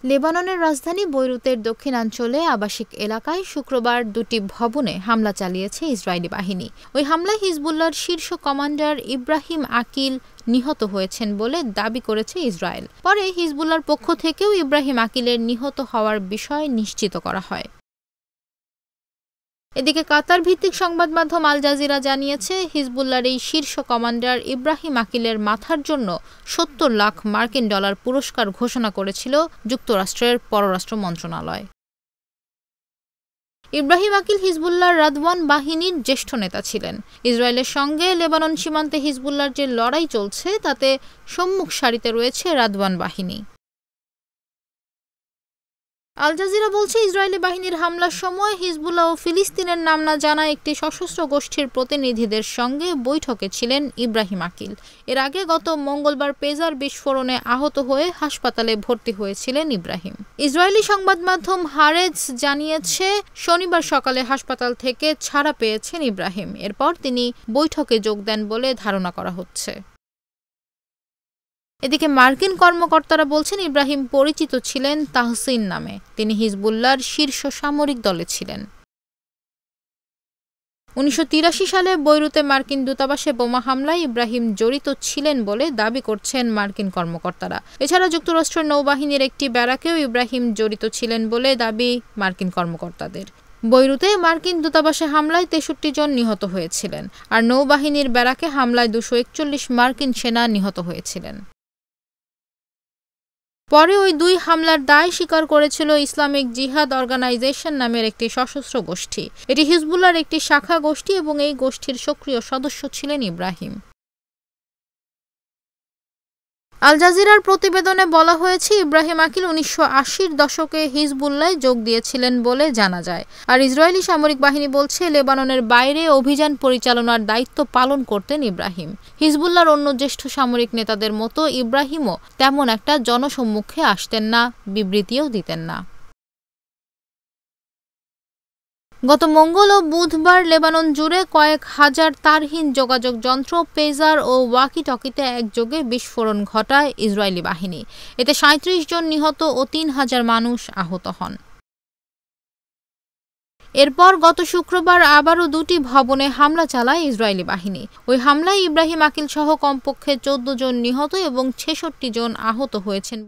লেবাননের রাজধানী বৈরুতের দক্ষিণাঞ্চলে আবাসিক এলাকায় শুক্রবার দুটি ভবনে হামলা চালিয়েছে ইসরায়েলি বাহিনী। ওই হামলায় হিজবুল্লাহর শীর্ষ কমান্ডার ইব্রাহিম আকিল নিহত হয়েছেন বলে দাবি করেছে ইসরায়েল। পরে হিজবুল্লাহর পক্ষ থেকেও ইব্রাহিম আকিলের নিহত হওয়ার বিষয় নিশ্চিত করা হয়। এদিকে কাতার ভিত্তিক সংবাদ মাধ্যম আল জাজিরা জানিয়েছে, হিজবুল্লাহর এই শীর্ষ কমান্ডার ইব্রাহিম আকিলের মাথার জন্য ৭০ লাখ মার্কিন ডলার পুরস্কার ঘোষণা করেছিল যুক্তরাষ্ট্রের পররাষ্ট্র মন্ত্রণালয়। ইব্রাহিম আকিল হিজবুল্লাহর রাদওয়ান বাহিনীর জ্যেষ্ঠ নেতা ছিলেন। ইসরায়েলের সঙ্গে লেবানন সীমান্তে হিজবুল্লাহর যে লড়াই চলছে তাতে সম্মুখ সারিতে রয়েছে রাদওয়ান বাহিনী। আল জাজিরা বলছে, ইসরায়েলি বাহিনীর হামলার সময় হিজবুল্লাহ ও ফিলিস্তিনের নাম না জানা একটি সশস্ত্র গোষ্ঠীর প্রতিনিধিদের সঙ্গে বৈঠকে ছিলেন ইব্রাহিম আকিল। এর আগে গত মঙ্গলবার পেজার বিস্ফোরণে আহত হয়ে হাসপাতালে ভর্তি হয়েছিলেন ইব্রাহিম। ইসরায়েলি সংবাদ মাধ্যম হারেজ জানিয়েছে, শনিবার সকালে হাসপাতাল থেকে ছাড়া পেয়েছেন ইব্রাহিম। এরপর তিনি বৈঠকে যোগ দেন বলে ধারণা করা হচ্ছে। এদিকে মার্কিন কর্মকর্তারা বলছেন, ইব্রাহিম পরিচিত ছিলেন তাহসিন নামে। তিনি হিজবুল্লাহর শীর্ষ সামরিক দলে ছিলেন। ১৯৮৩ সালে বৈরুতে মার্কিন দূতাবাসে বোমা হামলায় ইব্রাহিম জড়িত ছিলেন বলে দাবি করছেন মার্কিন কর্মকর্তারা। এছাড়া যুক্তরাষ্ট্রের নৌবাহিনীর একটি ব্যারাকেও ইব্রাহিম জড়িত ছিলেন বলে দাবি মার্কিন কর্মকর্তাদের। বৈরুতে মার্কিন দূতাবাসে হামলায় ৬৩ জন নিহত হয়েছিলেন, আর নৌবাহিনীর ব্যারাকে হামলায় ২৪১ মার্কিন সেনা নিহত হয়েছিলেন। পরে ওই দুই হামলার দায় স্বীকার করেছিল ইসলামিক জিহাদ অর্গানাইজেশন নামের একটি সশস্ত্র গোষ্ঠী। এটি হিজবুল্লাহর একটি শাখা গোষ্ঠী এবং এই গোষ্ঠীর সক্রিয় সদস্য ছিলেন ইব্রাহিম। আল জাজিরার প্রতিবেদনে বলা হয়েছে, ইব্রাহিম আকিল ১৯৮০-র দশকে হিজবুল্লায় যোগ দিয়েছিলেন বলে জানা যায়। আর ইসরায়েলি সামরিক বাহিনী বলছে, লেবাননের বাইরে অভিযান পরিচালনার দায়িত্ব পালন করতেন ইব্রাহিম। হিজবুল্লাহর অন্য জ্যেষ্ঠ সামরিক নেতাদের মতো ইব্রাহিমও তেমন একটা জনসম্মুখে আসতেন না, বিবৃতিও দিতেন না। গত মঙ্গল ও বুধবার লেবানন জুড়ে কয়েক হাজার তারহীন যোগাযোগ যন্ত্র, পেজার ও ওয়াকি-টকিতে একযোগে বিস্ফোরণ ঘটায় ইসরায়েলি বাহিনী। এতে ৩৭ জন নিহত ও ৩,০০০ মানুষ আহত হন। এরপর গত শুক্রবার আবারও দুটি ভবনে হামলা চালায় ইসরায়েলি বাহিনী। ওই হামলায় ইব্রাহিম আকিল সহ কমপক্ষে ১৪ জন নিহত এবং ৬৬ জন আহত হয়েছেন।